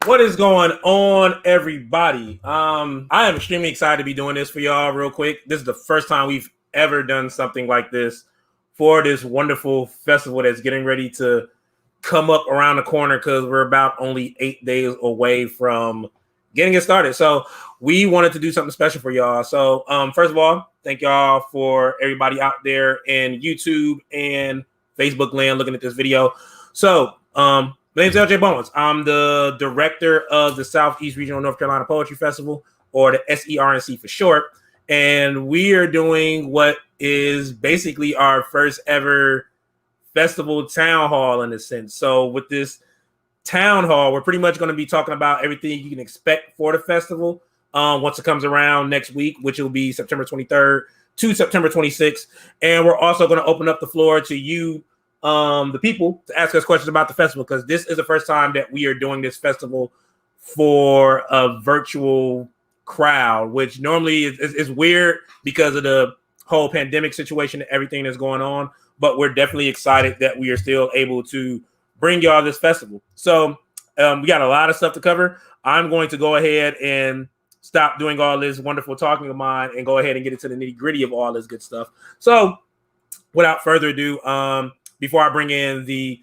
What is going on, everybody? I am extremely excited to be doing this for y'all real quick. This is the first time we've ever done something like this for this wonderful festival that's getting ready to come up around the corner because we're about only 8 days away from getting it started. So we wanted to do something special for y'all. So first of all, thank y'all for everybody out there in YouTube and Facebook land looking at this video. So my name's LJ Bowens. I'm the director of the Southeast Regional North Carolina Poetry Festival, or the SERNC for short. And we are doing what is basically our first ever festival town hall in a sense. So with this town hall, we're pretty much going to be talking about everything you can expect for the festival once it comes around next week, which will be September 23rd to September 26th. And we're also going to open up the floor to you, the people, to ask us questions about the festival, because this is the first time that we are doing this festival for a virtual crowd, which normally is weird because of the whole pandemic situation and everything that's going on. But we're definitely excited that we are still able to bring y'all this festival. So we got a lot of stuff to cover. I'm going to go ahead and stop doing all this wonderful talking of mine and go ahead and get into the nitty gritty of all this good stuff. So without further ado, before I bring in the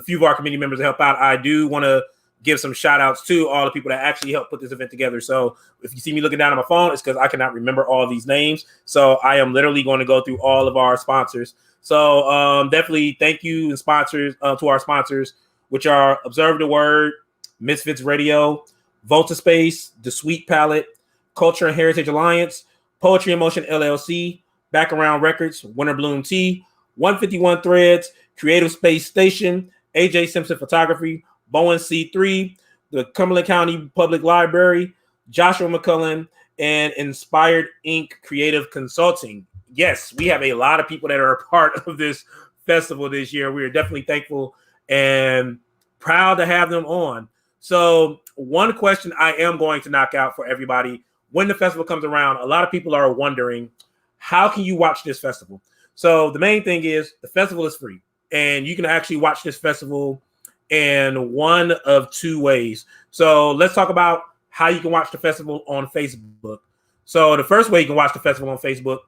few of our committee members to help out, I do want to give some shout outs to all the people that actually helped put this event together. So if you see me looking down at my phone, it's because I cannot remember all these names. So I am literally going to go through all of our sponsors. So definitely thank you and sponsors to our sponsors, which are Observe the Word, Misfits Radio, Volta Space, The Sweet Palette, Culture and Heritage Alliance, Poetry in Motion LLC, Background Records, Winter Bloom Tea, 151 Threads, Creative Space Station, AJ Simpson Photography, Bowen C3, the Cumberland County Public Library, Joshua McCullen, and Inspired Inc. Creative Consulting. Yes, we have a lot of people that are a part of this festival this year. We are definitely thankful and proud to have them on. So one question I am going to knock out for everybody when the festival comes around, a lot of people are wondering, how can you watch this festival? So the main thing is the festival is free, and you can actually watch this festival in one of two ways. So let's talk about how you can watch the festival on Facebook. So the first way you can watch the festival on Facebook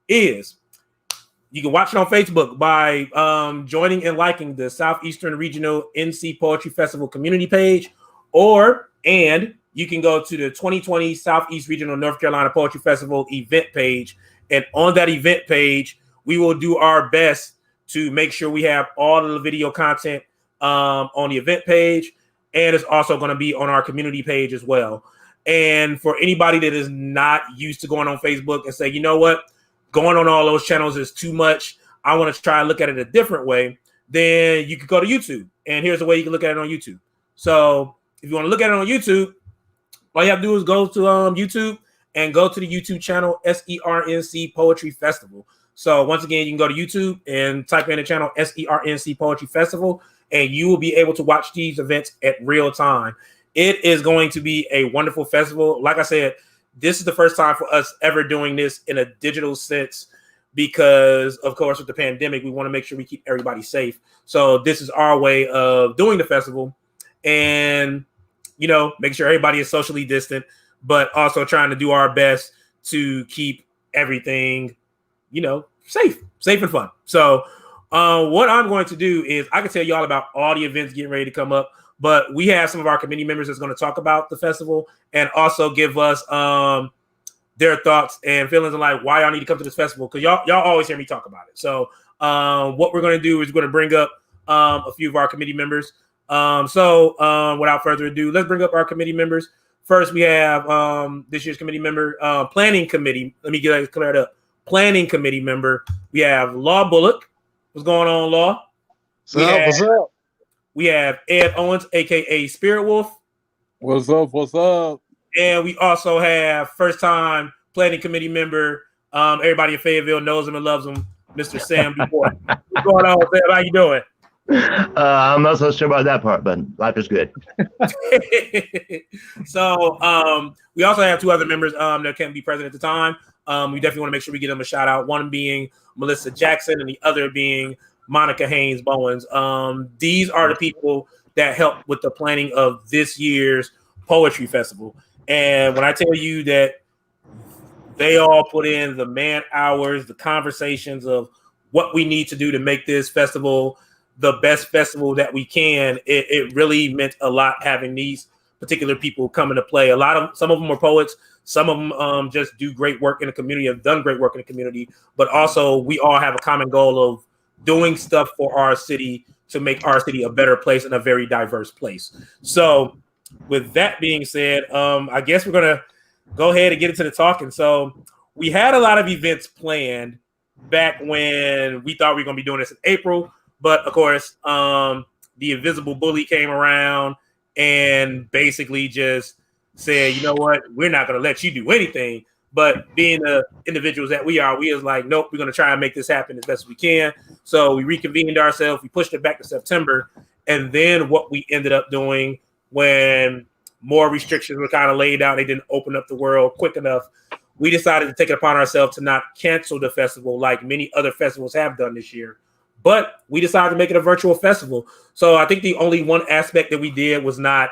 is you can watch it on Facebook by joining and liking the Southeastern Regional NC Poetry Festival community page, and you can go to the 2020 Southeast Regional North Carolina Poetry Festival event page. And on that event page, we will do our best to make sure we have all of the video content on the event page. And it's also going to be on our community page as well. And for anybody that is not used to going on Facebook and say, you know what, going on all those channels is too much, I want to try and look at it a different way, then you can go to YouTube. And here's the way you can look at it on YouTube. So if you want to look at it on YouTube, all you have to do is go to YouTube and go to the YouTube channel SERNC Poetry Festival. So once again, you can go to YouTube and type in the channel SERNC Poetry Festival, and you will be able to watch these events at real time. It is going to be a wonderful festival. Like I said, this is the first time for us ever doing this in a digital sense because, of course, with the pandemic, we want to make sure we keep everybody safe. So this is our way of doing the festival and, make sure everybody is socially distant, but also trying to do our best to keep everything, safe and fun. So what I'm going to do is I can tell you all about all the events getting ready to come up, but we have some of our committee members that's going to talk about the festival and also give us their thoughts and feelings on like why y'all need to come to this festival, because y'all always hear me talk about it. So what we're going to do is we're going to bring up a few of our committee members. So without further ado, let's bring up our committee members. First, we have this year's committee member, planning committee. Let me get it cleared up. Planning committee member. We have Law Bullock. What's going on, Law? What's up? We have Ed Owens, aka Spirit Wolf. What's up? And we also have first-time planning committee member. Everybody in Fayetteville knows him and loves him, Mr. Sam Dubois. What's going on, Sam? How you doing? I'm not so sure about that part, but life is good. So we also have two other members that can't be present at the time. We definitely want to make sure we give them a shout out. One being Melissa Jackson and the other being Monica Haynes Bowens. These are the people that helped with the planning of this year's poetry festival. And when I tell you that they all put in the man hours, the conversations of what we need to do to make this festival the best festival that we can, it really meant a lot having these particular people come into play. Some of them are poets, some of them just do great work in the community, have done great work in the community, but also we all have a common goal of doing stuff for our city to make our city a better place and a very diverse place. So with that being said, I guess we're gonna go ahead and get into the talking. So we had a lot of events planned back when we thought we were gonna be doing this in April. But of course, the invisible bully came around and basically just said, you know what, we're not going to let you do anything. But being the individuals that we are, we was like, nope, we're going to try and make this happen as best as we can. So we reconvened ourselves. We pushed it back to September. And then what we ended up doing when more restrictions were kind of laid out, they didn't open up the world quick enough, we decided to take it upon ourselves to not cancel the festival like many other festivals have done this year. But we decided to make it a virtual festival. So I think the only one aspect that we did was not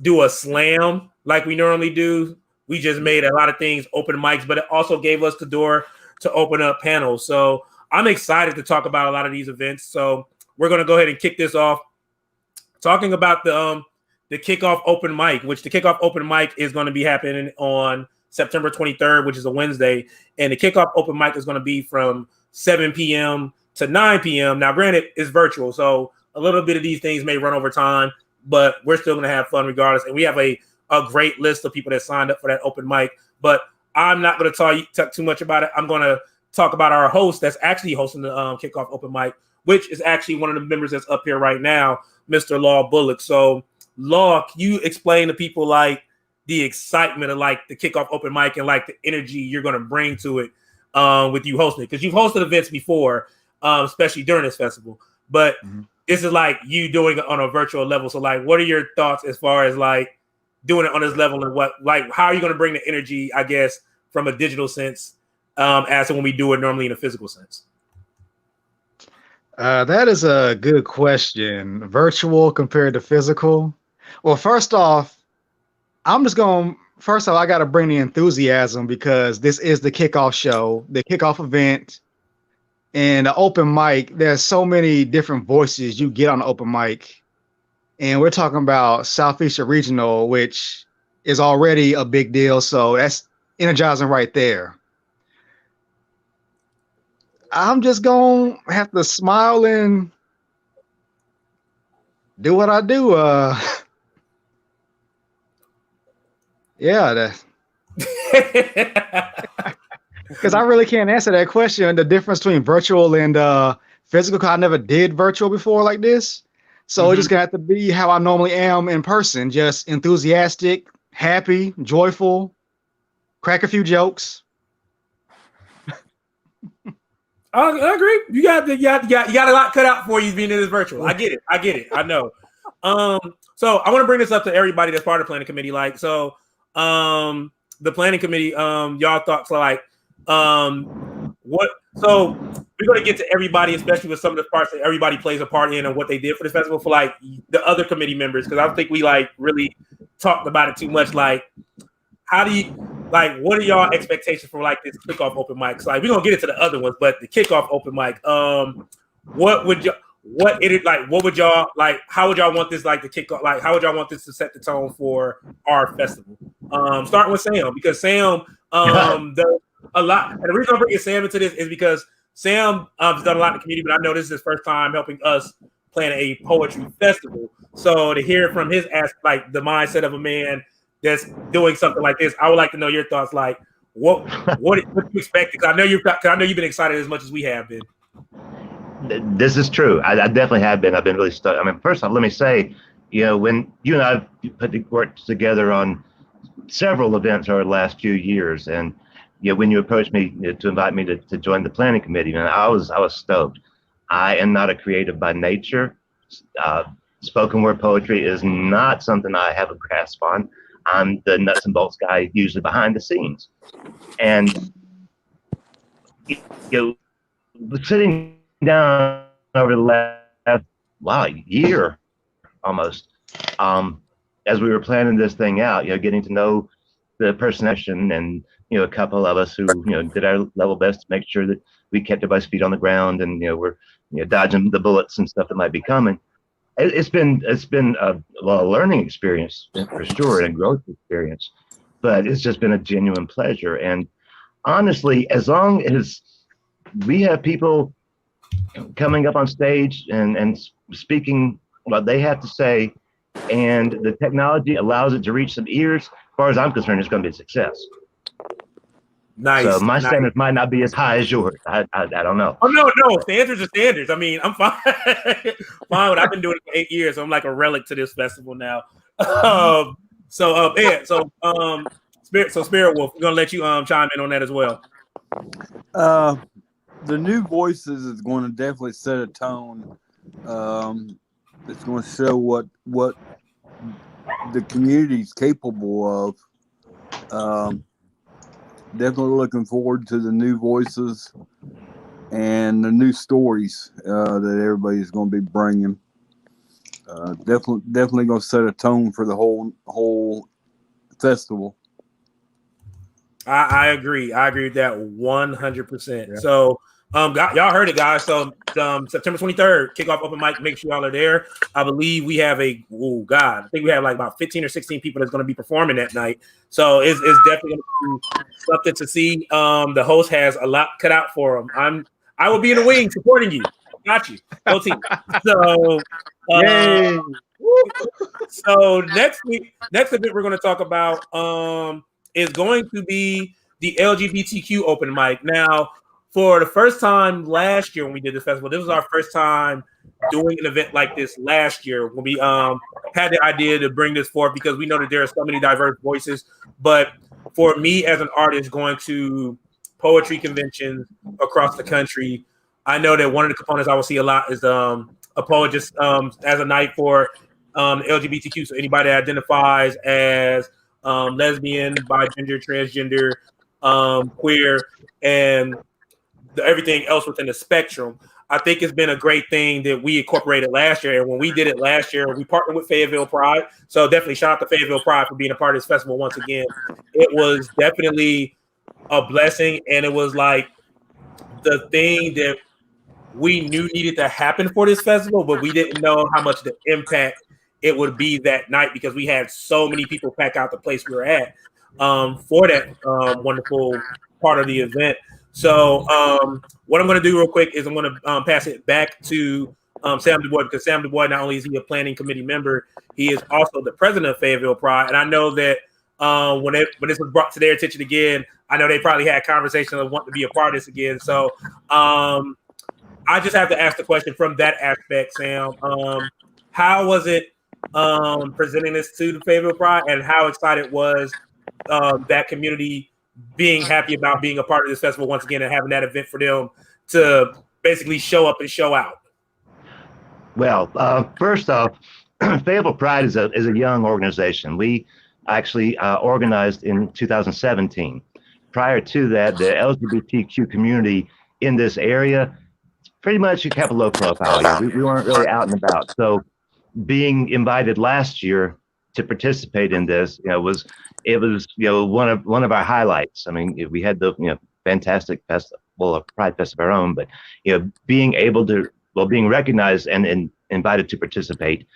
do a slam like we normally do. We just made a lot of things open mics, but it also gave us the door to open up panels. So I'm excited to talk about a lot of these events. So we're going to go ahead and kick this off talking about the kickoff open mic, which the kickoff open mic is going to be happening on September 23rd, which is a Wednesday. And the kickoff open mic is going to be from 7 p.m. to 9 p.m. Now, granted, it's virtual, so a little bit of these things may run over time, but we're still going to have fun regardless. And we have a great list of people that signed up for that open mic. But I'm not going to talk too much about it. I'm going to talk about our host that's actually hosting the kickoff open mic, which is actually one of the members that's up here right now, Mr. Law Bullock. So, Law, can you explain to people like the excitement of like the kickoff open mic and like the energy you're going to bring to it with you hosting it? Because you've hosted events before, especially during this festival, but this is like you doing it on a virtual level. So like, what are your thoughts as far as like doing it on this level and how are you going to bring the energy, I guess, from a digital sense as to when we do it normally in a physical sense? That is a good question. Virtual compared to physical. Well, first off, I got to bring the enthusiasm because this is the kickoff show, the kickoff event. And the open mic, there's so many different voices you get on the open mic. And we're talking about Southeastern Regional, which is already a big deal. So that's energizing right there. I'm just going to have to smile and do what I do. Yeah. Because I really can't answer that question. The difference between virtual and physical, because I never did virtual before like this. So it's just going to have to be how I normally am in person. Just enthusiastic, happy, joyful, crack a few jokes. I agree. You got a lot cut out for you being in this virtual. I get it. I know. So I want to bring this up to everybody that's part of the planning committee. Like, so the planning committee, y'all thoughts like, what? So we're going to get to everybody, especially with some of the parts that everybody plays a part in and what they did for this festival for like the other committee members, because I don't think we like really talked about it too much. Like, how do you like? What are y'all expectations for like this kickoff open mic? Like, we're gonna get into the other ones, but the kickoff open mic, what would y'all like? How would y'all want this like to kick off? Like, how would y'all want this to set the tone for our festival? Starting with Sam, because Sam does a lot. And the reason I'm bringing Sam into this is because Sam has done a lot in the community, but I know this is his first time helping us plan a poetry festival. So to hear from his like the mindset of a man that's doing something like this, I would like to know your thoughts. Like, what do you expect? Because I know you've been excited as much as we have been. This is true. I definitely have been. I've been really stoked. I mean, first off, let me say, when you and I worked together on several events over the last few years, and when you approached me to invite me to join the planning committee, man, I was stoked. I am not a creative by nature. Spoken word poetry is not something I have a grasp on. I'm the nuts and bolts guy, usually behind the scenes. And sitting down over the last year almost. As we were planning this thing out, getting to know the person and a couple of us who did our level best to make sure that we kept everybody's feet on the ground and we're dodging the bullets and stuff that might be coming. It's been a learning experience for sure, and a growth experience, but it's just been a genuine pleasure. And honestly, as long as we have people coming up on stage and speaking what they have to say, and the technology allows it to reach some ears, as far as I'm concerned, it's going to be a success. Nice. So my standards might not be as high as yours. I don't know. Oh no, standards are standards. I mean, I'm fine. Fine. I've been doing it for 8 years. So I'm like a relic to this festival now. Spirit Wolf, we're gonna let you chime in on that as well. The new voices is going to definitely set a tone. It's going to show what the community is capable of. Definitely looking forward to the new voices and the new stories that everybody's going to be bringing. Definitely going to set a tone for the whole festival. I agree. I agree with that 100%. Yeah. So, y'all heard it, guys. So, September 23rd, kickoff open mic. Make sure y'all are there. I believe we have I think we have like about 15 or 16 people that's going to be performing that night. So, it's definitely going to be something to see. The host has a lot cut out for him. I will be in the wing supporting you. Got you. Go team. So, so next event we're going to talk about is going to be the LGBTQ open mic. Now, for the first time last year when we did this festival, this was our first time doing an event like this last year when we had the idea to bring this forth, because we know that there are so many diverse voices. But for me as an artist going to poetry conventions across the country, I know that one of the components I will see a lot is a poet just as a night for LGBTQ. So anybody that identifies as lesbian, bisexual, transgender, queer, and everything else within the spectrum. I think it's been a great thing that we incorporated last year. And when we did it last year, we partnered with Fayetteville Pride. So definitely shout out to Fayetteville Pride for being a part of this festival once again. It was definitely a blessing, and it was like the thing that we knew needed to happen for this festival, but we didn't know how much the impact it would be that night, because we had so many people pack out the place we were at for that wonderful part of the event. So what I'm going to do real quick is I'm going to pass it back to Sam Du Bois, because Sam Du Bois, not only is he a planning committee member, he is also the president of Fayetteville Pride. And I know that when this was brought to their attention again, I know they probably had conversations of wanting to be a part of this again. So I just have to ask the question from that aspect, Sam. How was it presenting this to the Fayetteville Pride, and how excited was that community being happy about being a part of this festival once again and having that event for them to basically show up and show out? Well, first off, Fayetteville Pride is a young organization. We actually organized in 2017. Prior to that, the LGBTQ community in this area pretty much kept a low profile. We weren't really out and about. So being invited last year to participate in this, was one of our highlights. I mean, we had the fantastic festival of Pride Fest of our own, but being able to being recognized and invited to participate,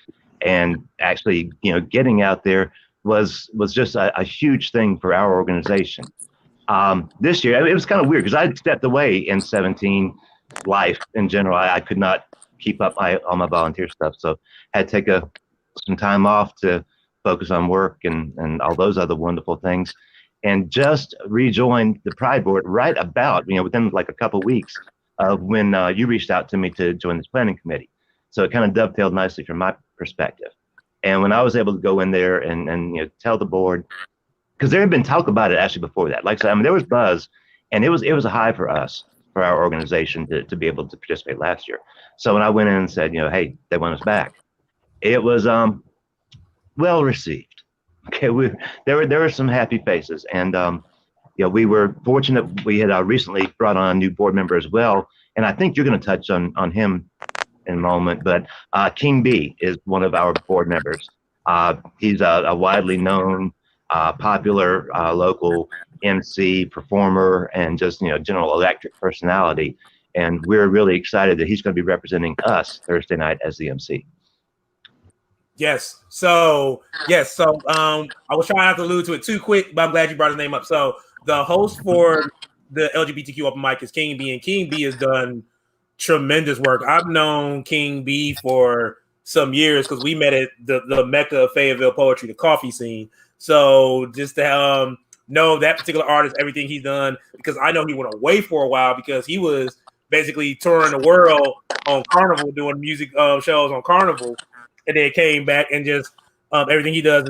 and actually getting out there was just a huge thing for our organization. This year it was kind of weird because I stepped away in 17 life in general. I could not keep up all my volunteer stuff, so I had to take some time off to focus on work and all those other wonderful things, and just rejoined the Pride Board right about within like a couple of weeks of when you reached out to me to join this planning committee. So it kind of dovetailed nicely from my perspective. And when I was able to go in there and tell the board, because there had been talk about it actually before that. Like I said, I mean, there was buzz, and it was a high for us, for our organization to be able to participate last year. So when I went in and said, hey, they want us back, it was well received. Okay, there were some happy faces, and we were fortunate. We had recently brought on a new board member as well, and I think you're going to touch on him in a moment. But King B is one of our board members. He's a widely known, popular local MC, performer, and just general electric personality. And we're really excited that he's going to be representing us Thursday night as the MC. Yes. So I was trying not to allude to it too quick, but I'm glad you brought his name up. So the host for the LGBTQ open mic is King B, and King B has done tremendous work. I've known King B for some years because we met at the Mecca of Fayetteville Poetry, the coffee scene. So just to know that particular artist, everything he's done, because I know he went away for a while because he was basically touring the world on Carnival, doing music shows on Carnival, and then came back and just everything he does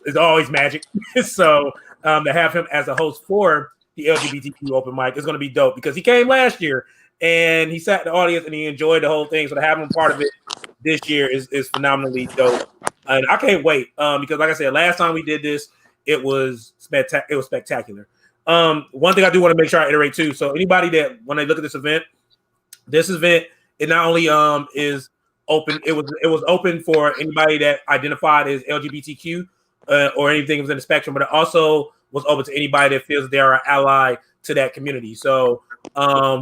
is always magic. So to have him as a host for the LGBTQ open mic is going to be dope because he came last year and he sat in the audience and he enjoyed the whole thing. So to have him part of it this year is phenomenally dope, and I can't wait because, like I said, last time we did this, it was spectacular. One thing I do want to make sure I iterate too. So anybody that when they look at this event it not only is open, it was open for anybody that identified as LGBTQ or anything within the spectrum, but it also was open to anybody that feels they are an ally to that community. So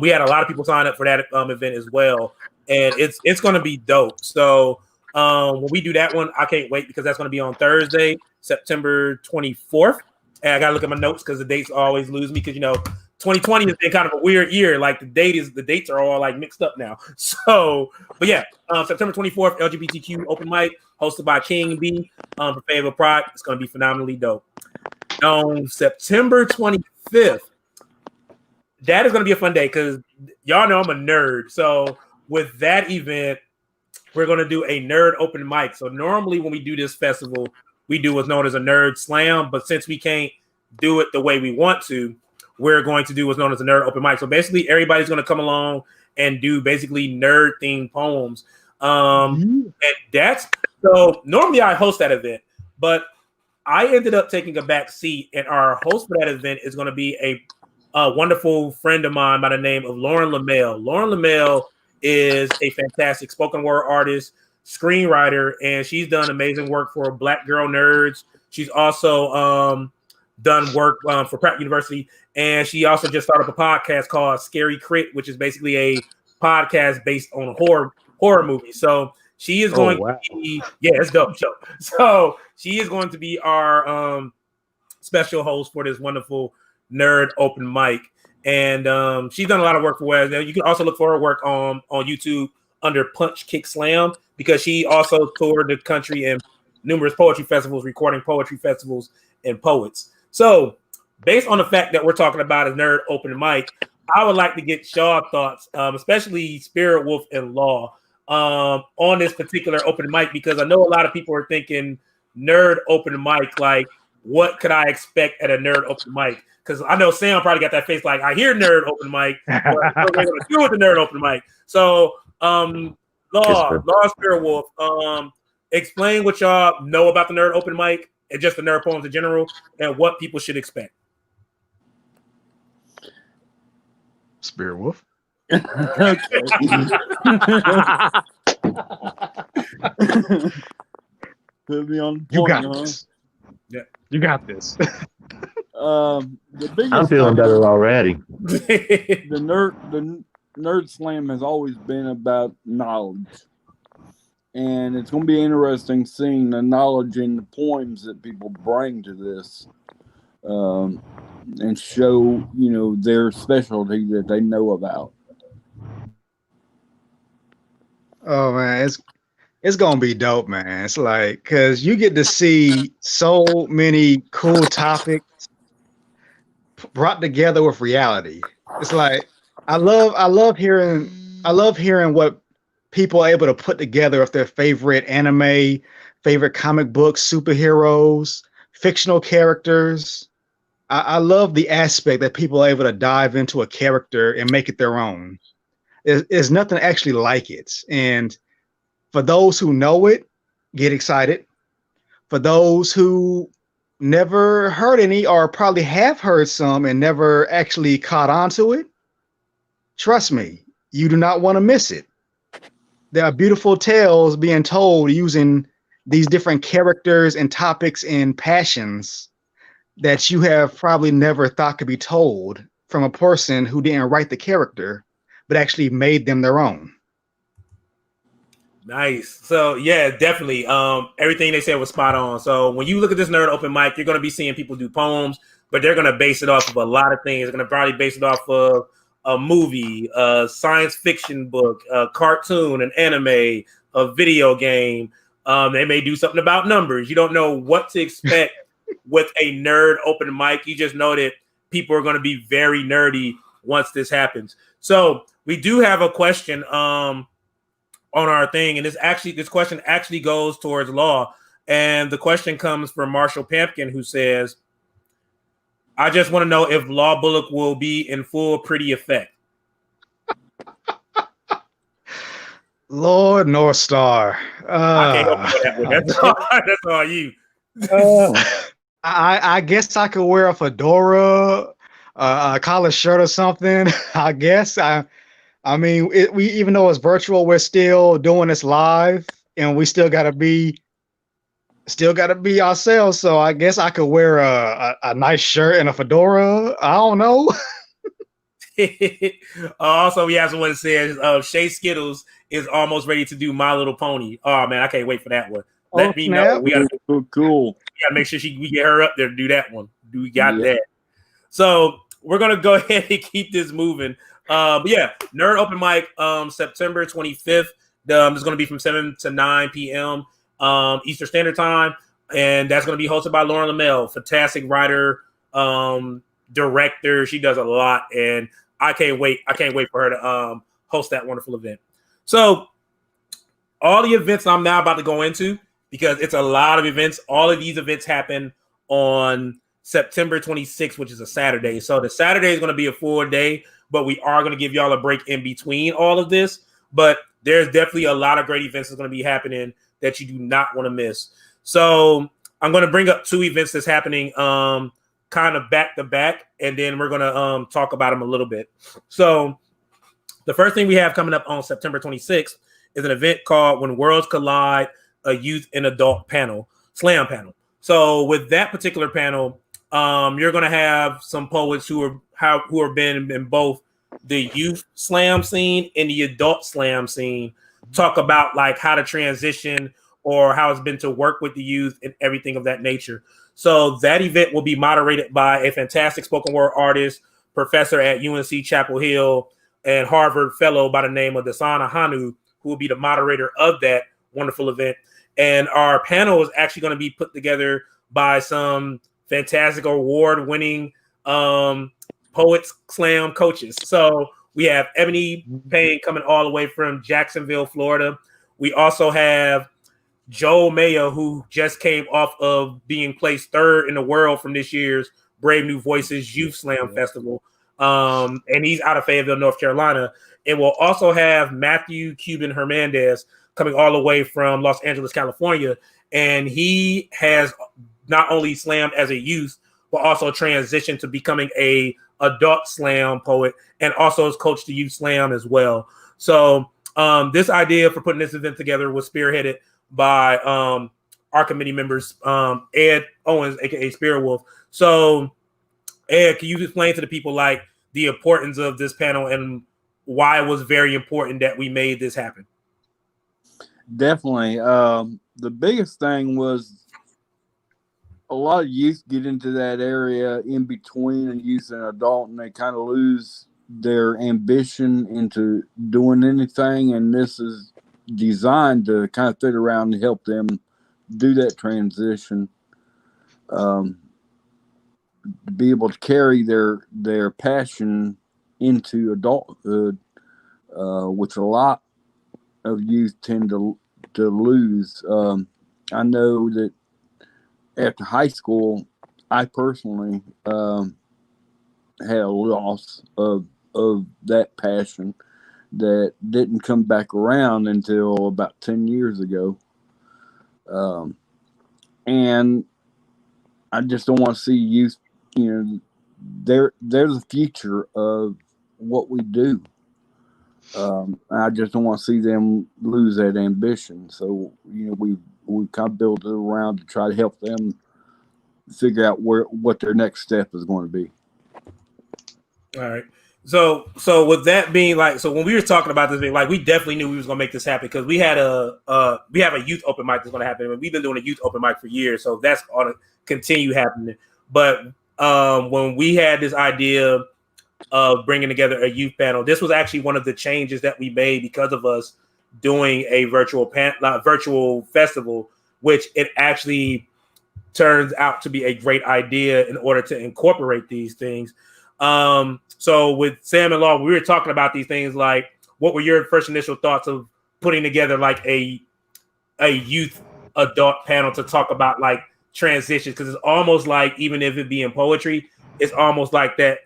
we had a lot of people sign up for that event as well, and it's going to be dope. So when we do that one, I can't wait because that's going to be on Thursday, September 24th. And I got to look at my notes because the dates always lose me because 2020 has been kind of a weird year. Like the dates are all like mixed up now. So, but yeah, September 24th, LGBTQ open mic hosted by King B for Fayetteville Pride. It's going to be phenomenally dope. On September 25th, that is going to be a fun day because y'all know I'm a nerd. So with that event, we're going to do a nerd open mic. So normally when we do this festival, we do what's known as a nerd slam. But since we can't do it the way we want to, we're going to do what's known as a nerd open mic. So basically everybody's going to come along and do basically nerd themed poems. And that's so normally I host that event, but I ended up taking a back seat, and our host for that event is going to be a wonderful friend of mine by the name of Lauren LaMelle. Lauren LaMelle is a fantastic spoken word artist, screenwriter, and she's done amazing work for Black Girl Nerds. She's also done work for Pratt University, and she also just started up a podcast called Scary Crit, which is basically a podcast based on horror movies. So she is going to be, it's dope show. So she is going to be our special host for this wonderful nerd open mic. And she's done a lot of work for Wes. You can also look for her work on YouTube under Punch Kick Slam, because she also toured the country in numerous poetry festivals, recording poetry festivals and poets. So based on the fact that we're talking about a nerd open mic, I would like to get y'all thoughts, especially Spirit Wolf and Law, on this particular open mic, because I know a lot of people are thinking nerd open mic, like what could I expect at a nerd open mic? Because I know Sam probably got that face like, I hear nerd open mic, but what are they going to do with the nerd open mic? So Law, Spirit Wolf, explain what y'all know about the nerd open mic and just the nerd poems in general and what people should expect. Spirit Wolf. Put me on the point, You got this. Yeah, you got this. The biggest I'm feeling better already. the nerd slam has always been about knowledge, and it's going to be interesting seeing the knowledge in the poems that people bring to this, and show their specialty that they know about. Oh man, it's gonna be dope, man. It's like, because you get to see so many cool topics brought together with reality. It's like I love hearing what people are able to put together of their favorite anime, favorite comic books, superheroes, fictional characters. I love the aspect that people are able to dive into a character and make it their own. There's nothing actually like it. And for those who know it, get excited. For those who never heard any, or probably have heard some and never actually caught on to it, trust me, you do not want to miss it. there are beautiful tales being told using these different characters and topics and passions that you have probably never thought could be told from a person who didn't write the character, but actually made them their own. Nice. So yeah, definitely. Everything they said was spot on. So when you look at this nerd open mic, you're going to be seeing people do poems, but they're going to base it off of a lot of things. They're going to probably base it off of a movie, a science fiction book, a cartoon, an anime, a video game. They may do something about numbers. You don't know what to expect with a nerd open mic. You just know that people are going to be very nerdy once this happens. So we do have a question. On our thing, and this question actually goes towards law, and the question comes from Marshall Pampkin, who says, I just want to know if Law Bullock will be in full pretty effect. Lord North Star. I can't help you with that one. That's all you. I guess I could wear a fedora, a collared shirt or something. I guess I mean, we even though it's virtual, we're still doing this live, and we still gotta be ourselves. So I guess I could wear a nice shirt and a fedora. I don't know. Also, we have someone that says Shay Skittles is almost ready to do My Little Pony. Oh man, I can't wait for that one. Let me know. We gotta cool. We gotta make sure we get her up there to do that one. We got that. So we're gonna go ahead and keep this moving. But yeah, Nerd Open Mic, September 25th. It's going to be from 7 to 9 p.m. Eastern Standard Time, and that's going to be hosted by Lauren Lamel, fantastic writer, director. She does a lot, and I can't wait. I can't wait for her to host that wonderful event. So all the events I'm now about to go into, because it's a lot of events. All of these events happen on September 26th, which is a Saturday. So the Saturday is going to be a full day, but we are going to give y'all a break in between all of this. But there's definitely a lot of great events that's going to be happening that you do not want to miss. So I'm going to bring up two events that's happening kind of back to back, and then we're going to talk about them a little bit. So the first thing we have coming up on September 26th is an event called When Worlds Collide, a youth and adult slam panel. So with that particular panel, you're going to have some poets who have been in both the youth slam scene and the adult slam scene talk about like how to transition or how it's been to work with the youth and everything of that nature. So that event will be moderated by a fantastic spoken word artist, professor at UNC Chapel Hill, and Harvard fellow by the name of Dasana Hanu, who will be the moderator of that wonderful event. And our panel is actually going to be put together by some fantastic award-winning poets slam coaches. So we have Ebony Payne coming all the way from Jacksonville, Florida. We also have Joel Mayo, who just came off of being placed third in the world from this year's Brave New Voices Youth Slam Festival. And he's out of Fayetteville, North Carolina. And we'll also have Matthew Cuban Hernandez coming all the way from Los Angeles, California. And he has not only slammed as a youth, but also transitioned to becoming a adult slam poet, and also has coached the youth slam as well. So this idea for putting this event together was spearheaded by our committee members, Ed Owens, aka Spirit Wolf. So Ed, can you explain to the people like the importance of this panel and why it was very important that we made this happen? Definitely. The biggest thing was a lot of youth get into that area in between a youth and adult, and they kind of lose their ambition into doing anything. And this is designed to kind of fit around and help them do that transition, be able to carry their passion into adulthood, which a lot of youth tend to lose. I know that after high school, I personally had a loss of that passion that didn't come back around until about 10 years ago. And I just don't want to see youth, they're the future of what we do. And I just don't want to see them lose that ambition. So we kind of built it around to try to help them figure out what their next step is going to be. All right. So with that being like, so when we were talking about this thing, like we definitely knew we was gonna make this happen because we have a youth open mic that's gonna happen. And we've been doing a youth open mic for years, so that's gonna continue happening. But when we had this idea of bringing together a youth panel, this was actually one of the changes that we made because of us doing a virtual festival, which it actually turns out to be a great idea in order to incorporate these things. So with Sam and Law, we were talking about these things. Like, what were your first initial thoughts of putting together like a youth adult panel to talk about like transitions? Because it's almost like, even if it be in poetry, it's almost like that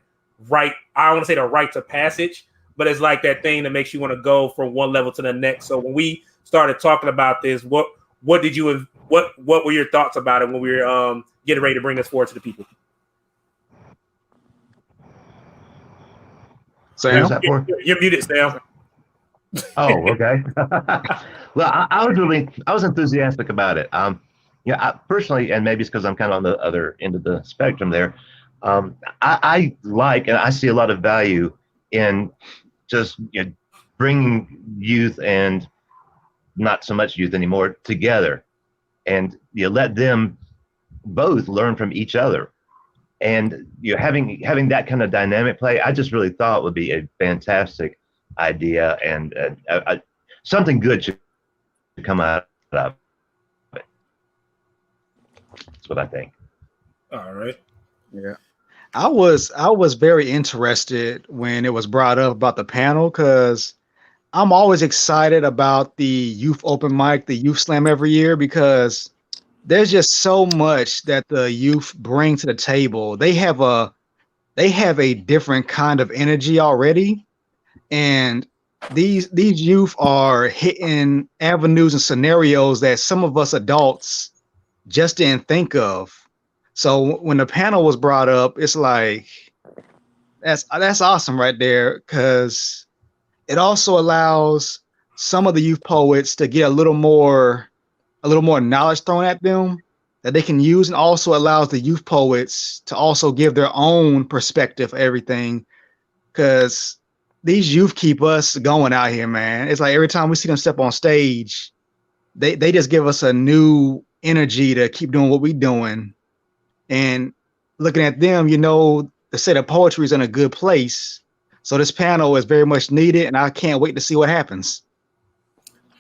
right. I don't want to say the rite of passage, but it's like that thing that makes you want to go from one level to the next. So when we started talking about this, what were your thoughts about it when we were getting ready to bring this forward to the people? Sam? You're muted, Sam. Oh, okay. Well, I was enthusiastic about it. I personally, and maybe it's because I'm kind of on the other end of the spectrum there. I like, and I see a lot of value in just bringing youth and not so much youth anymore together, and let them both learn from each other. And having that kind of dynamic play, I just really thought would be a fantastic idea, and something good should come out of it. That's what I think. All right. Yeah. I was very interested when it was brought up about the panel, because I'm always excited about the youth open mic, the youth slam every year, because there's just so much that the youth bring to the table. They have a different kind of energy already, and these youth are hitting avenues and scenarios that some of us adults just didn't think of. So when the panel was brought up, it's like that's awesome right there, because it also allows some of the youth poets to get a little more knowledge thrown at them that they can use, and also allows the youth poets to also give their own perspective of everything, because these youth keep us going out here, man. It's like every time we see them step on stage, they just give us a new energy to keep doing what we're doing. And looking at them, the set of poetry is in a good place. So this panel is very much needed, and I can't wait to see what happens.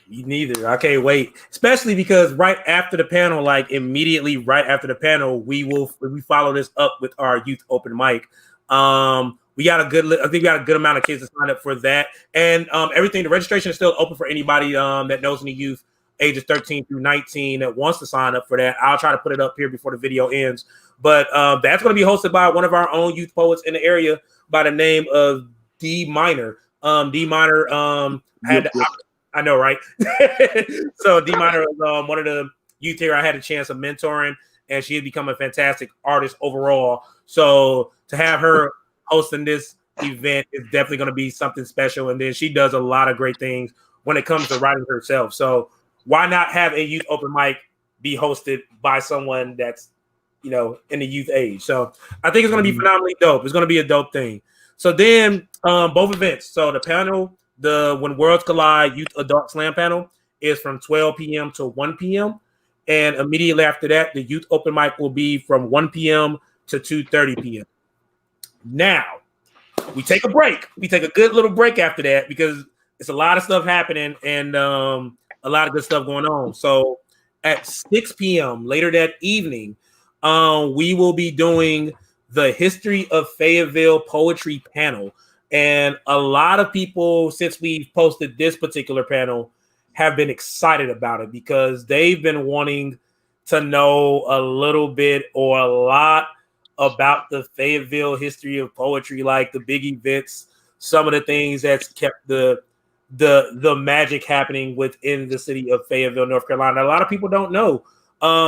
Me neither. I can't wait, especially because right after the panel, like immediately right after the panel, we follow this up with our youth open mic. We got I think we got a good amount of kids to sign up for that, and everything. The registration is still open for anybody that knows any youth ages 13 through 19 that wants to sign up for that. I'll try to put it up here before the video ends, but that's going to be hosted by one of our own youth poets in the area by the name of D Minor. D Minor I know, right? So D Minor was one of the youth here I had a chance of mentoring, and she had become a fantastic artist overall. So to have her hosting this event is definitely going to be something special. And then she does a lot of great things when it comes to writing herself. So why not have a youth open mic be hosted by someone that's, in the youth age? So I think it's going to be phenomenally dope. It's going to be a dope thing. So then both events. So the panel, the When Worlds Collide Youth Adult Slam panel, is from 12 p.m. to 1 p.m. And immediately after that, the youth open mic will be from 1 p.m. to 2:30 p.m. Now, we take a break. We take a good little break after that because it's a lot of stuff happening and a lot of good stuff going on. So at 6 p.m. later that evening, we will be doing the History of Fayetteville Poetry panel. And a lot of people, since we've posted this particular panel, have been excited about it because they've been wanting to know a little bit or a lot about the Fayetteville history of poetry, like the big events, some of the things that's kept the magic happening within the city of Fayetteville, North Carolina. A lot of people don't know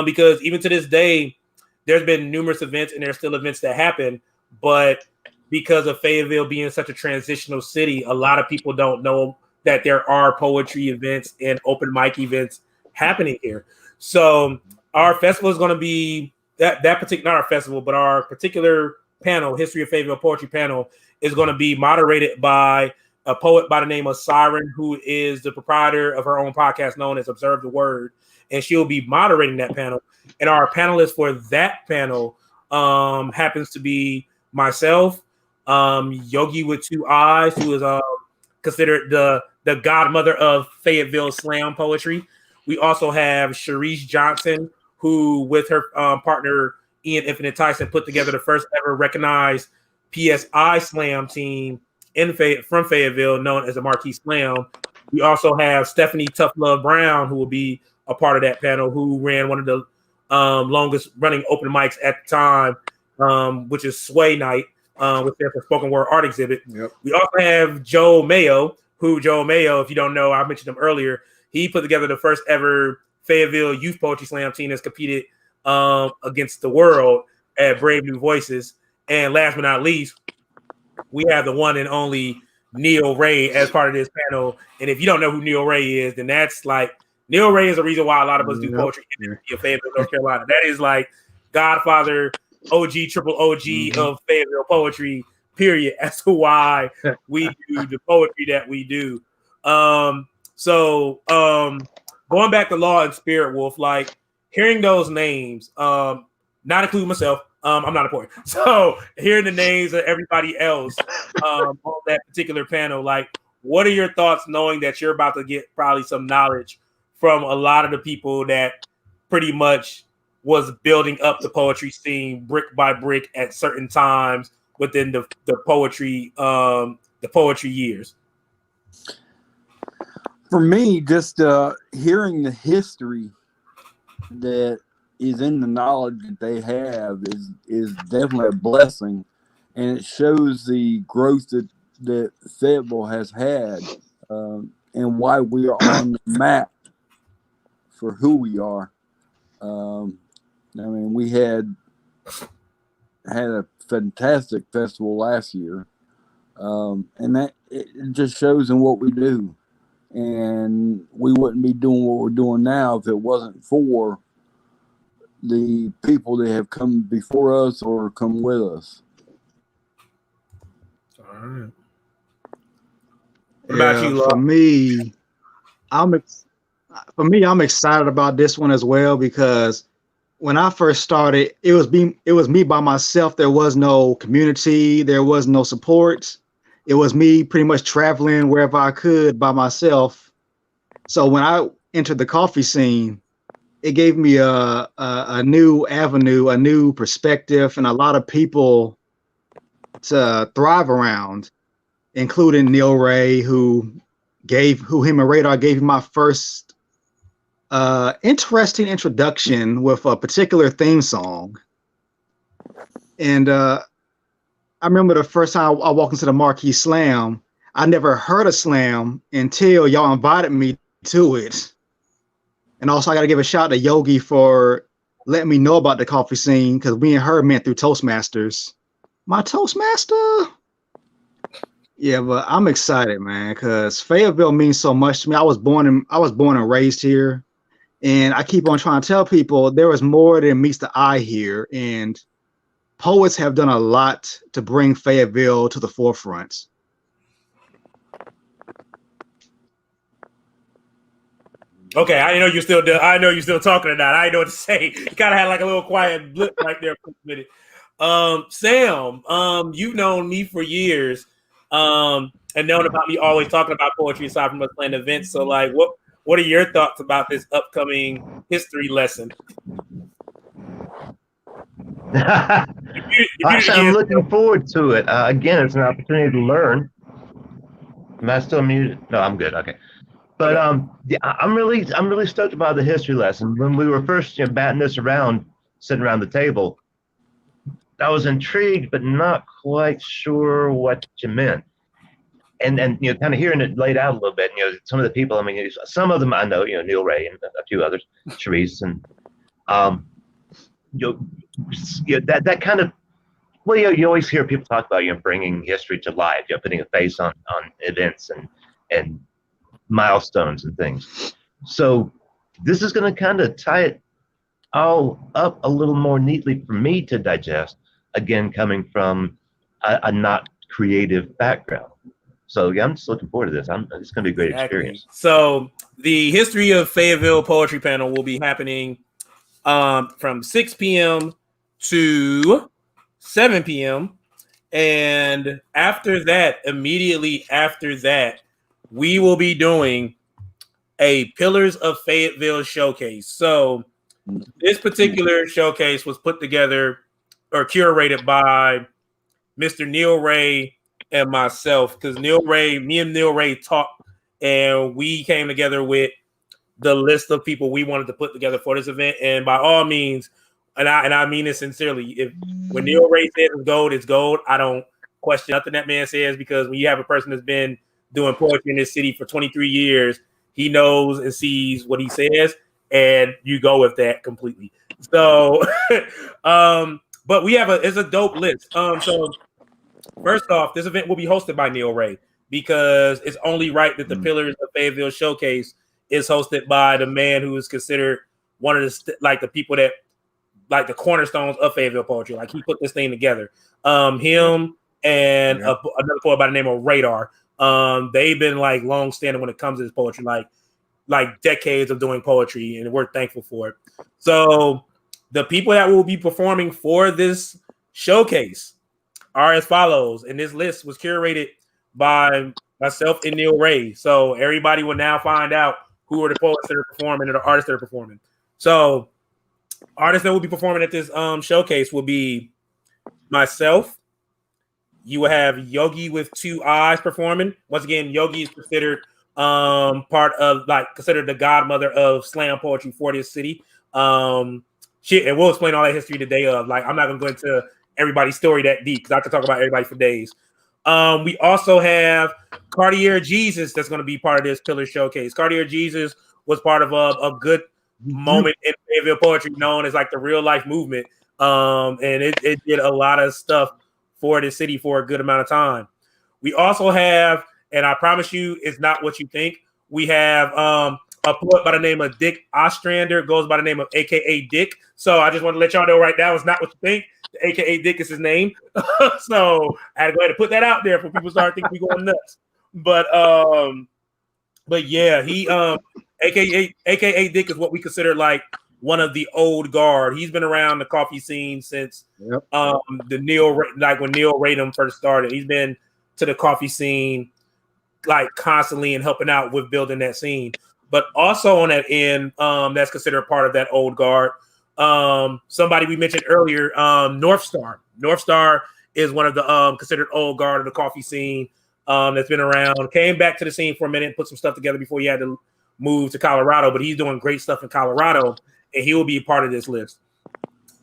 because even to this day, there's been numerous events and there's still events that happen, but because of Fayetteville being such a transitional city, a lot of people don't know that there are poetry events and open mic events happening here. So our festival is going to be that particular, not our festival, but our particular panel, History of Fayetteville Poetry panel, is going to be moderated by a poet by the name of Siren, who is the proprietor of her own podcast known as Observe the Word, and she'll be moderating that panel. And our panelist for that panel happens to be myself, Yogi with two eyes, who is considered the godmother of Fayetteville slam poetry. We also have Sharice Johnson, who with her partner Ian Infinite Tyson put together the first ever recognized PSI slam team from Fayetteville, known as the Marquis Slam. We also have Stephanie Tough Love Brown, who will be a part of that panel, who ran one of the longest running open mics at the time, which is Sway Night, with their spoken word art exhibit. Yep. We also have Joe Mayo, if you don't know, I mentioned him earlier. He put together the first ever Fayetteville Youth Poetry Slam team that's competed against the world at Brave New Voices. And last but not least, we have the one and only Neil Ray as part of this panel. And if you don't know who Neil Ray is, then that's like, Neil Ray is the reason why a lot of us do poetry in Fayetteville, North Carolina. That is like Godfather, OG, triple OG of Fayetteville poetry, period, as to why we do the poetry that we do. So going back to Law and Spirit Wolf, like hearing those names, not including myself, I'm not a poet. So hearing the names of everybody else on that particular panel, like what are your thoughts knowing that you're about to get probably some knowledge from a lot of the people that pretty much was building up the poetry scene brick by brick at certain times within the poetry years? For me, just hearing the history that is in the knowledge that they have is definitely a blessing, and it shows the growth that Fayetteville has had, and why we are on the map for who we are. I mean, we had a fantastic festival last year, and that it just shows in what we do. And we wouldn't be doing what we're doing now if it wasn't for the people that have come before us or come with us. All right. What about you, Law? For me, I'm excited about this one as well, because when I first started, it was me by myself. There was no community, there was no support. It was me pretty much traveling wherever I could by myself. So when I entered the coffee scene, it gave me a new avenue, a new perspective, and a lot of people to thrive around, including Neil Ray, who him and Radar gave me my first interesting introduction with a particular theme song. And I remember the first time I walked into the Marquis Slam, I never heard a slam until y'all invited me to it. And also I got to give a shout out to Yogi for letting me know about the coffee scene, because me and her met through Toastmasters. My Toastmaster? Yeah, but I'm excited, man, because Fayetteville means so much to me. I was born and raised here, and I keep on trying to tell people there is more than meets the eye here, and poets have done a lot to bring Fayetteville to the forefront. Okay, I know you're still talking or not. I didn't know what to say. You kind of had like a little quiet blip right there for a minute. Sam, you've known me for years, and known about me always talking about poetry aside from us playing events. So, like, what are your thoughts about this upcoming history lesson? Actually, I'm looking forward to it. Again, it's an opportunity to learn. Am I still muted? No, I'm good. Okay. But yeah, I'm really stoked about the history lesson. When we were first batting this around, sitting around the table, I was intrigued, but not quite sure what you meant. And kind of hearing it laid out a little bit. Some of the people, I mean, some of them I know, Neil Ray and a few others, Sharice, and that kind of Well, you always hear people talk about bringing history to life, putting a face on events and milestones and things. So this is going to kind of tie it all up a little more neatly for me to digest. Again, coming from a not creative background. So yeah, I'm just looking forward to this. It's going to be a great experience. So the history of Fayetteville Poetry Panel will be happening from 6 p.m. to 7 p.m. And after that, immediately after that, we will be doing a Pillars of Fayetteville showcase. So this particular showcase was put together or curated by Mr. Neil Ray and myself, because me and Neil Ray talked, and we came together with the list of people we wanted to put together for this event. And by all means, and I mean this sincerely, when Neil Ray says it's gold, it's gold. I don't question nothing that man says, because when you have a person that's been doing poetry in this city for 23 years, he knows and sees what he says, and you go with that completely. So, but it's a dope list. So first off, this event will be hosted by Neil Ray, because it's only right that the Pillars of Fayetteville showcase is hosted by the man who is considered one of the people that like the cornerstones of Fayetteville poetry. Like, he put this thing together. Him and another poet by the name of Radar. They've been like long standing when it comes to this poetry, like decades of doing poetry, and we're thankful for it. So the people that will be performing for this showcase are as follows, and this list was curated by myself and Neil Ray. So everybody will now find out who are the poets that are performing and the artists that are performing. So artists that will be performing at this showcase will be myself. You will have Yogi with 2 eyes performing. Once again, Yogi is considered considered the godmother of slam poetry for this city. And we'll explain all that history today. I'm not gonna go into everybody's story that deep, because I could talk about everybody for days. We also have Cartier Jesus that's going to be part of this Pillar Showcase. Cartier Jesus was part of a good moment in Fayetteville poetry, known as like the real life movement. And it did a lot of stuff for the city for a good amount of time. We also have, and I promise you, it's not what you think. We have a poet by the name of Dick Ostrander, goes by the name of AKA Dick. So I just want to let y'all know right now, it's not what you think. The AKA Dick is his name. So I had to go ahead and put that out there for people to start thinking we going nuts. But yeah, he AKA Dick is what we consider like one of the old guard. He's been around the coffee scene since the Neil, like when Neil Radom first started. He's been to the coffee scene like constantly and helping out with building that scene. But also on that end, that's considered part of that old guard. Somebody we mentioned earlier, North Star. North Star is one of the considered old guard of the coffee scene that's been around. Came back to the scene for a minute, put some stuff together before he had to move to Colorado, but he's doing great stuff in Colorado, and he will be a part of this list.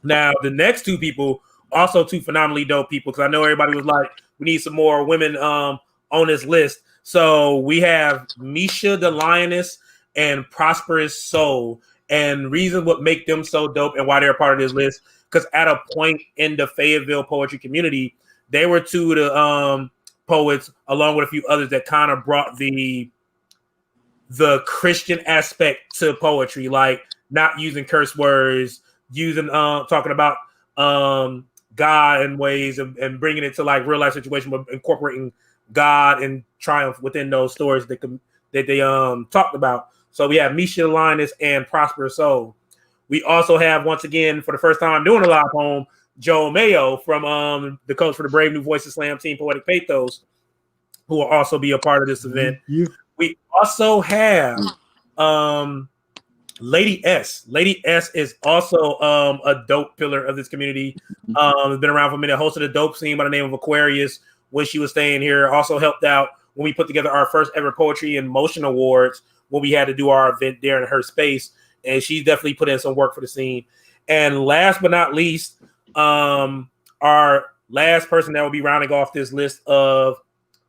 Now, the next 2 people, also 2 phenomenally dope people, because I know everybody was like, we need some more women on this list. So we have Misha the Lioness and Prosperous Soul. And reason what make them so dope and why they're part of this list, because at a point in the Fayetteville poetry community, they were 2 of the poets, along with a few others, that kind of brought the Christian aspect to poetry, like not using curse words, using talking about God in ways and bringing it to like real life situation, but incorporating God and triumph within those stories that they talked about. So we have Misha Linus and Prosperous Soul. We also have, once again, for the first time doing a live poem, Joe Mayo from the coach for the Brave New Voices Slam Team, Poetic Pathos, who will also be a part of this event. We also have Lady S. Lady S is also a dope pillar of this community. Has been around for a minute, hosted a dope scene by the name of Aquarius when she was staying here. Also helped out when we put together our first ever Poetry in Motion Awards, when we had to do our event there in her space. And she definitely put in some work for the scene. And last but not least, our last person that will be rounding off this list of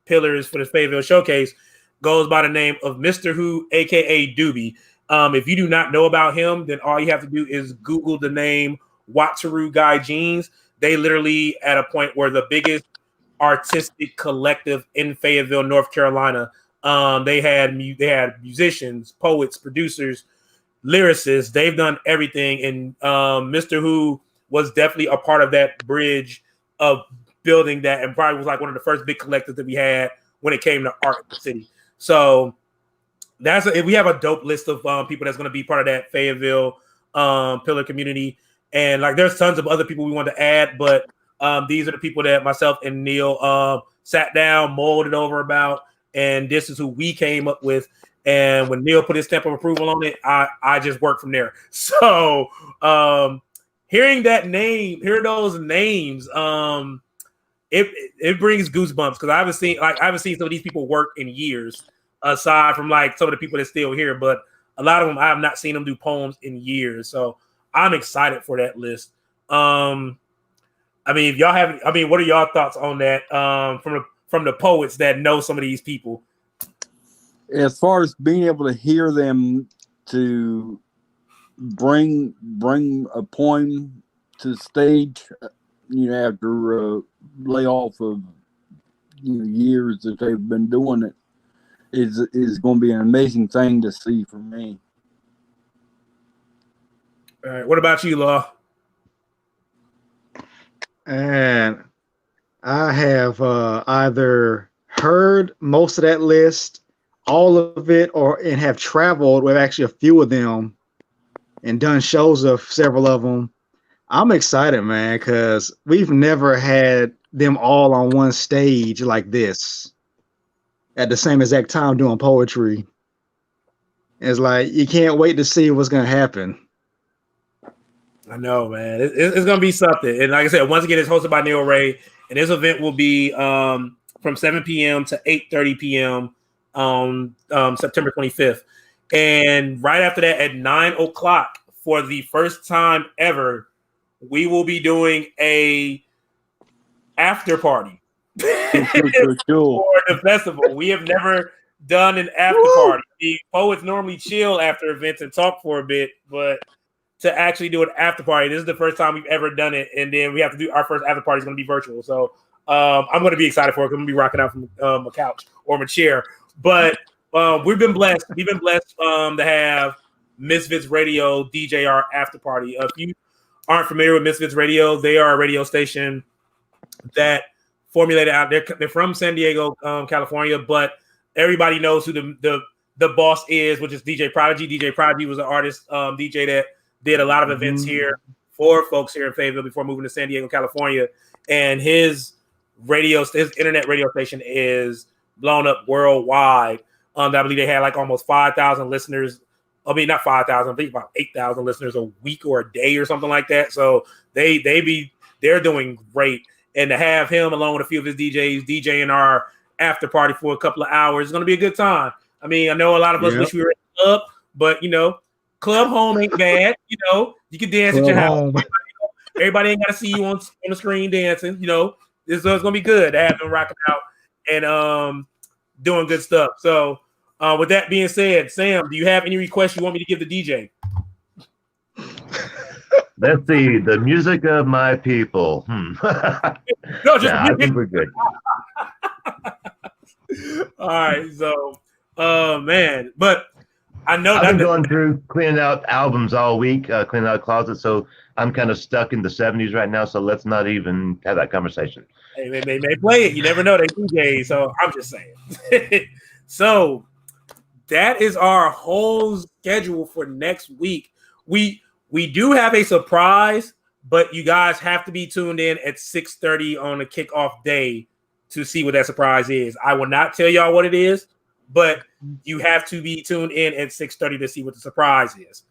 pillars for the Fayetteville Showcase goes by the name of Mr. Who, aka Doobie. If you do not know about him, then all you have to do is Google the name Wataru Guy Jeans. they literally at a point where the biggest artistic collective in Fayetteville, North Carolina. They had musicians, poets, producers, lyricists. They've done everything, and Mr. Who was definitely a part of that bridge of building that, and probably was like one of the first big collectives that we had when it came to art in the city. So we have a dope list of people that's going to be part of that Fayetteville pillar community, and like there's tons of other people we want to add, but these are the people that myself and Neil sat down, molded over about, and this is who we came up with. And when Neil put his stamp of approval on it, I just worked from there. So hearing those names, it brings goosebumps because I haven't seen some of these people work in years, aside from like some of the people that's still here. But a lot of them I have not seen them do poems in years. So I'm excited for that list. I mean, what are y'all thoughts on that from the poets that know some of these people? As far as being able to hear them to bring a poem to the stage, after layoff of years that they've been doing it, is going to be an amazing thing to see for me. All right, what about you, Law? And I have either heard most of that list, all of it, and have traveled with actually a few of them and done shows of several of them. I'm excited, man, because we've never had them all on one stage like this at the same exact time doing poetry. It's like you can't wait to see what's going to happen. I know, man. It's going to be something. And like I said, once again, it's hosted by Neil Ray. And this event will be from 7 p.m. to 8:30 p.m. on September 25th. And right after that, at 9 o'clock, for the first time ever, we will be doing a after party for the festival. We have never done an after party. The poets normally chill after events and talk for a bit, but to actually do an after party, this is the first time we've ever done it. And then we have to do our first after party is going to be virtual. So I'm going to be excited for it. I'm going to be rocking out from a couch or my chair. But we've been blessed. We've been blessed to have Misfits Radio DJ our after party. If you aren't familiar with Misfits Radio, they are a radio station that formulated out. They're from San Diego, California, but everybody knows who the boss is, which is DJ Prodigy. DJ Prodigy was an artist DJ that did a lot of events here for folks here in Fayetteville before moving to San Diego, California. And his internet radio station is blown up worldwide. I believe they had like almost 5,000 listeners. I mean, not 5,000, I think about 8,000 listeners a week or a day or something like that. So they're doing great. And to have him along with a few of his DJs DJing our after party for a couple of hours is going to be a good time. I mean, I know a lot of us wish we were in the club, but club home ain't bad. You can dance at your house. Everybody ain't got to see you on the screen dancing. It's going to be good to have them rocking out and doing good stuff. So with that being said, Sam, do you have any requests you want me to give the DJ? Let's see. The music of my people. I think we're good. All right. So, man, but I know I've been going through cleaning out albums all week, cleaning out closets. So I'm kind of stuck in the 70s right now. So let's not even have that conversation. Hey, they may play it. You never know. They DJ. So I'm just saying. So that is our whole schedule for next week. We do have a surprise, but you guys have to be tuned in at 6:30 on the kickoff day to see what that surprise is. I will not tell y'all what it is, but you have to be tuned in at 6:30 to see what the surprise is.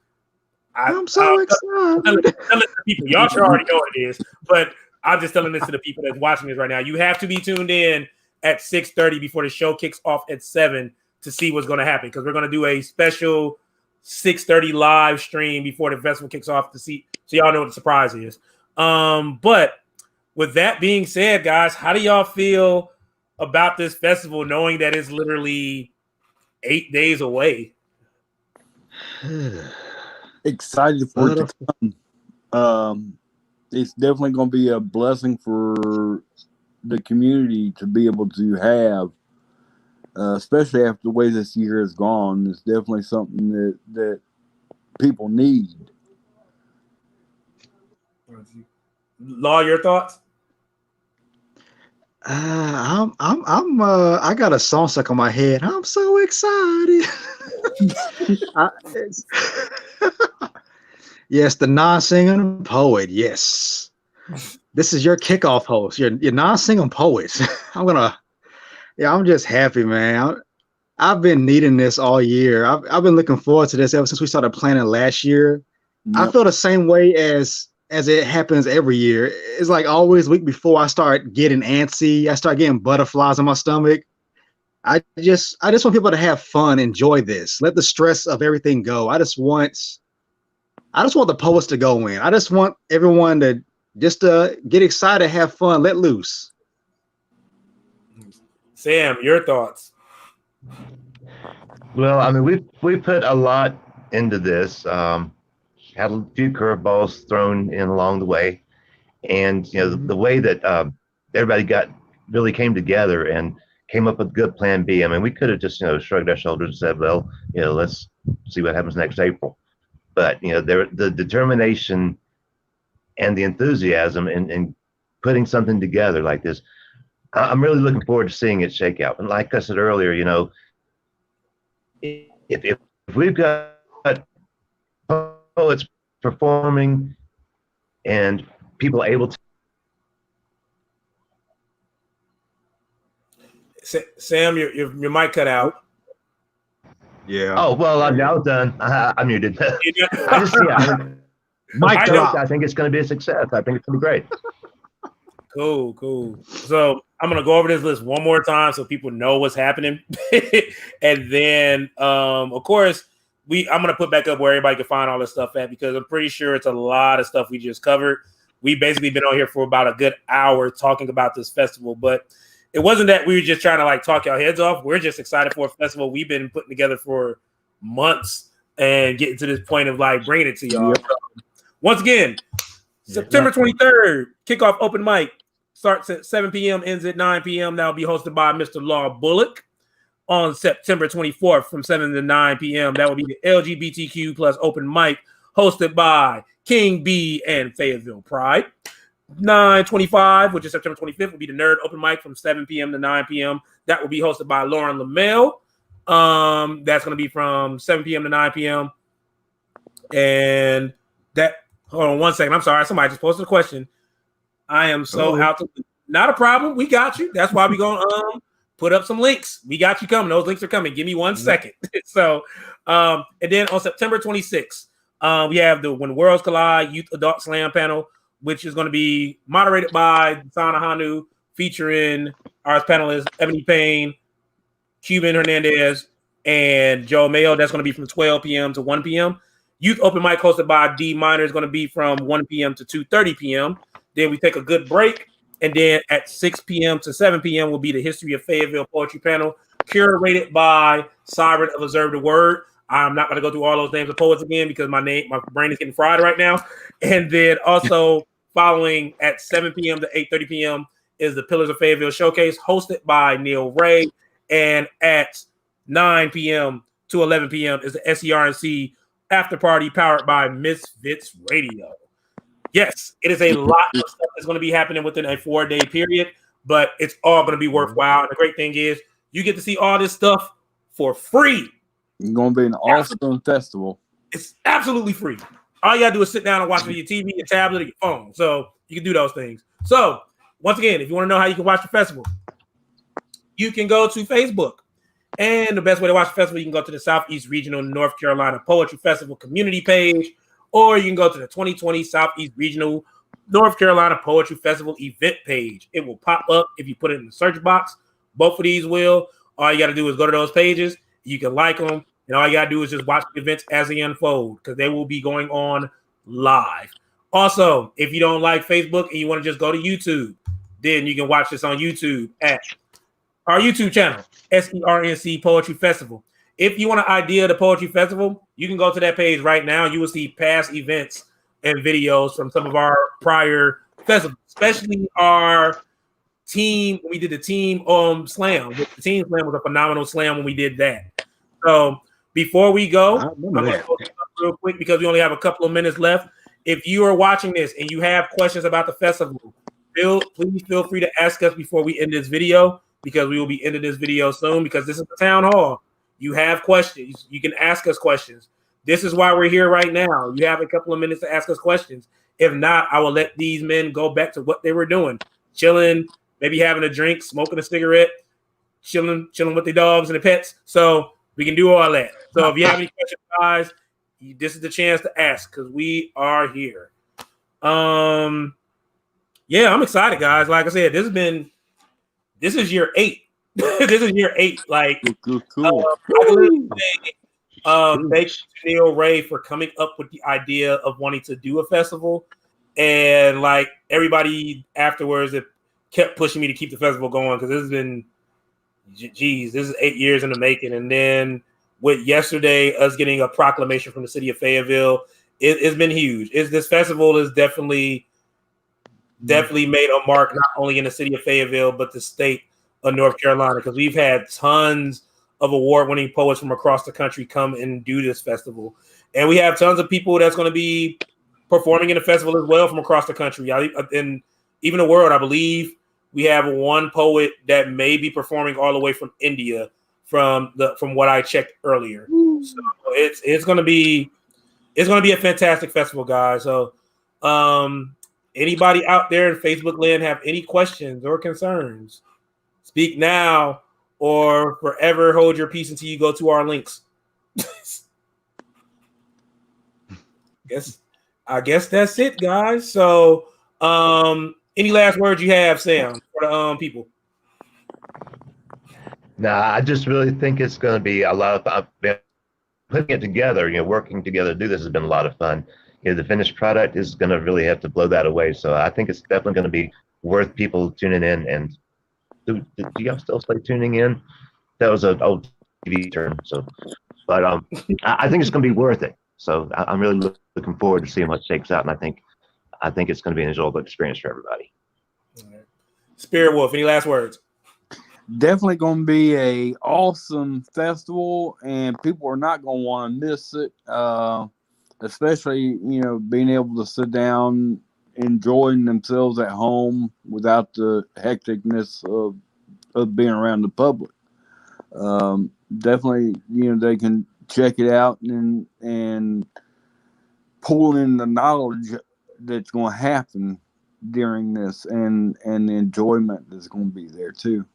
I'm so excited. Tell it to people. Y'all should already know what it is, but I'm just telling this to the people that's watching this right now. You have to be tuned in at 6:30 before the show kicks off at 7 to see what's going to happen, because we're going to do a special 6:30 live stream before the festival kicks off to see, so y'all know what the surprise is. But with that being said, guys, how do y'all feel about this festival, knowing that it's literally 8 days away? Excited for it to come. it's definitely going to be a blessing for the community to be able to have, especially after the way this year has gone. It's definitely something that people need. Law, your thoughts? I got a song stuck on my head. I'm so excited. It's, yes, the non-singing poet. Yes, this is your kickoff host. Your non-singing poet. I'm just happy, man. I've been needing this all year. I've been looking forward to this ever since we started planning last year. Yep. I feel the same way as it happens every year. It's like always week before I start getting antsy. I start getting butterflies in my stomach. I just want people to have fun, enjoy this, let the stress of everything go. I just want the poets to go in. I just want everyone to just get excited, have fun, let loose. Sam, your thoughts? Well, I mean, we put a lot into this. Had a few curveballs thrown in along the way, and the way that everybody really came together and came up with a good plan B. I mean, we could have just shrugged our shoulders and said, well, let's see what happens next April. But the determination and the enthusiasm in putting something together like this, I'm really looking forward to seeing it shake out. And like I said earlier, if we've got poets performing and people able to. Sam, your mic cut out. Yeah. Oh, well, now it's done. I muted. I think it's going to be a success. I think it's going to be great. Cool. So I'm going to go over this list one more time so people know what's happening. And then, of course, I'm going to put back up where everybody can find all this stuff at, because I'm pretty sure it's a lot of stuff we just covered. We basically been on here for about a good hour talking about this festival, but it wasn't that we were just trying to talk our heads off. We're just excited for a festival we've been putting together for months and getting to this point of bringing it to y'all. So, once again, September 23rd, kickoff open mic starts at 7 p.m., ends at 9 p.m. That will be hosted by Mr. Law Bullock. On September 24th from 7 to 9 p.m. That will be the LGBTQ plus open mic hosted by King B and Fayetteville Pride. 9/25, which is September 25th, will be the Nerd open mic from 7 p.m. to 9 p.m. That will be hosted by Lauren LaMelle. That's going to be from 7 p.m. to 9 p.m. And that, hold on one second. I'm sorry. Somebody just posted a question. I am so out to, not a problem. We got you. That's why we're going to put up some links. We got you coming. Those links are coming. Give me 1 second. So, and then on September 26th, we have the When Worlds Collide Youth Adult Slam panel, which is going to be moderated by Sana Hanu, featuring our panelists Ebony Payne, Cuban Hernandez, and Joe Mayo. That's going to be from 12 p.m. to 1 p.m. Youth Open Mic hosted by D Minor is going to be from 1 p.m. to 2:30 p.m. Then we take a good break. And then at 6 p.m. to 7 p.m. will be the History of Fayetteville Poetry Panel, curated by Siren of Observe the Word. I'm not going to go through all those names of poets again because my brain is getting fried right now. And then also following at 7 p.m. to 8:30 p.m. is the Pillars of Fayetteville Showcase, hosted by Neil Ray. And at 9 p.m. to 11 p.m. is the SERNC After Party, powered by Misfits Radio. Yes, it is a lot of stuff that's going to be happening within a 4-day period, but it's all going to be worthwhile. And the great thing is you get to see all this stuff for free. It's going to be an awesome festival. It's absolutely free. All you got to do is sit down and watch it on your TV, your tablet, or your phone. So you can do those things. So once again, if you want to know how you can watch the festival, you can go to Facebook. And the best way to watch the festival, you can go to the Southeast Regional North Carolina Poetry Festival community page, or you can go to the 2020 Southeast Regional North Carolina Poetry Festival event page. It will pop up if you put it in the search box. Both of these will. All you got to do is go to those pages. You can like them. And all you got to do is just watch the events as they unfold, because they will be going on live. Also, if you don't like Facebook and you want to just go to YouTube, then you can watch this on YouTube at our YouTube channel, SERNC Poetry Festival. If you want an idea of the Poetry Festival, you can go to that page right now. You will see past events and videos from some of our prior festivals, especially our team. We did the team slam. The team slam was a phenomenal slam when we did that. So before we go, I'm going to go real quick because we only have a couple of minutes left. If you are watching this and you have questions about the festival, please feel free to ask us before we end this video, because we will be ending this video soon, because this is the town hall. You have questions. You can ask us questions. This is why we're here right now. You have a couple of minutes to ask us questions. If not, I will let these men go back to what they were doing, chilling, maybe having a drink, smoking a cigarette, chilling with the dogs and the pets. So we can do all that. So if you have any questions, guys, this is the chance to ask, because we are here. Yeah, I'm excited, guys. Like I said, this is year 8. This is year 8. Like, cool. Thank you to Neil Ray for coming up with the idea of wanting to do a festival, and like everybody afterwards that kept pushing me to keep the festival going, because this has been, this is 8 years in the making. And then with yesterday, us getting a proclamation from the city of Fayetteville, it's been huge. This festival is definitely made a mark, not only in the city of Fayetteville, but the state of North Carolina, because we've had tons of award-winning poets from across the country come and do this festival. And we have tons of people that's going to be performing in the festival as well from across the country. And even the world, I believe we have one poet that may be performing all the way from India, from what I checked earlier. So it's going to be a fantastic festival, guys. So anybody out there in Facebook land have any questions or concerns? Speak now or forever hold your peace until you go to our links. I guess that's it, guys. So any last words you have, Sam, for the people? Nah, I just really think it's going to be a lot of fun. Putting it together, working together to do this has been a lot of fun. The finished product is going to really have to blow that away. So I think it's definitely going to be worth people tuning in. And do y'all still stay tuning in? That was an old TV term. So, but I think it's going to be worth it. So I'm really looking forward to seeing what shakes out. And I think it's going to be an enjoyable experience for everybody. Spirit Wolf, any last words? Definitely going to be a awesome festival, and people are not going to want to miss it. Especially, being able to sit down, enjoying themselves at home without the hecticness of being around the public. Definitely, they can check it out and pull in the knowledge that's going to happen during this, and the enjoyment that's going to be there too.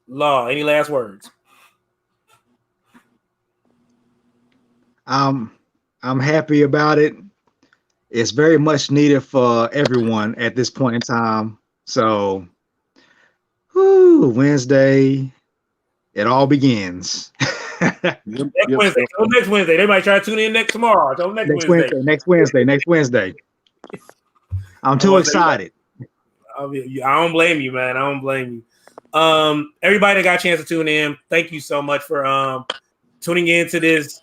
Law, any last words? I'm happy about it. It's very much needed for everyone at this point in time. So, Wednesday, it all begins. Wednesday. Until next Wednesday. They might try to tune in tomorrow. Until next Wednesday. I'm too excited. I don't blame you, man. I don't blame you. Everybody that got a chance to tune in, thank you so much for tuning in to this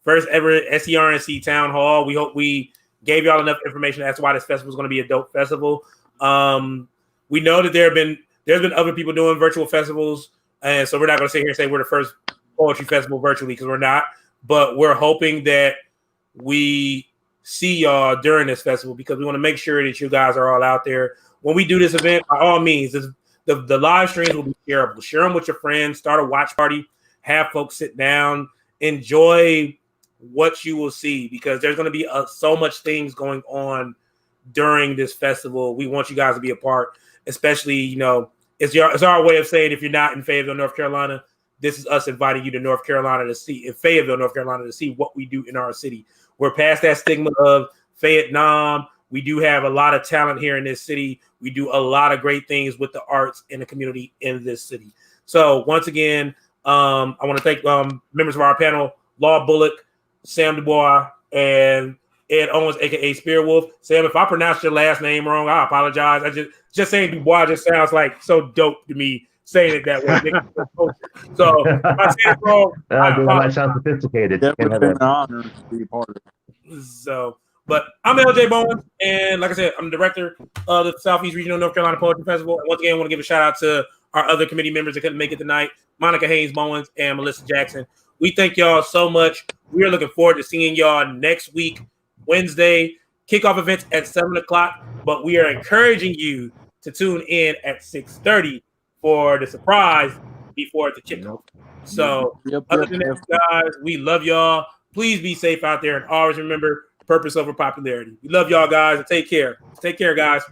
first ever SERNC Town Hall. We hope we gave y'all enough information as to why this festival is going to be a dope festival. We know that there's been other people doing virtual festivals, and so we're not going to sit here and say we're the first poetry festival virtually, because we're not. But we're hoping that we see y'all during this festival, because we want to make sure that you guys are all out there. When we do this event, by all means, the live streams will be shareable. Share them with your friends. Start a watch party. Have folks sit down. Enjoy what you will see, because there's going to be so much things going on during this festival. We want you guys to be a part, especially, it's our way of saying, if you're not in Fayetteville, North Carolina, this is us inviting you to North Carolina to see, in Fayetteville, North Carolina, to see what we do in our city. We're past that stigma of Vietnam. We do have a lot of talent here in this city. We do a lot of great things with the arts and the community in this city. So once again, I want to thank members of our panel, Law Bullock, Sam Dubois, and Ed Owens, aka Spear Wolf. Sam, if I pronounced your last name wrong, I apologize. I just saying Dubois just sounds like so dope to me, saying it that way. So if I say it wrong, that sounds sophisticated. Definitely been an honor to be a part of it. So But I'm LJ Bowens, and like I said, I'm the director of the Southeast Regional North Carolina Poetry Festival. And once again, I want to give a shout out to our other committee members that couldn't make it tonight, Monica Haynes Bowens and Melissa Jackson. We thank y'all so much. We are looking forward to seeing y'all next week, Wednesday. Kickoff events at 7 o'clock, but we are encouraging you to tune in at 6:30 for the surprise before the kickoff. So, other than that, guys, we love y'all. Please be safe out there, and always remember purpose over popularity. We love y'all, guys, and take care. Take care, guys.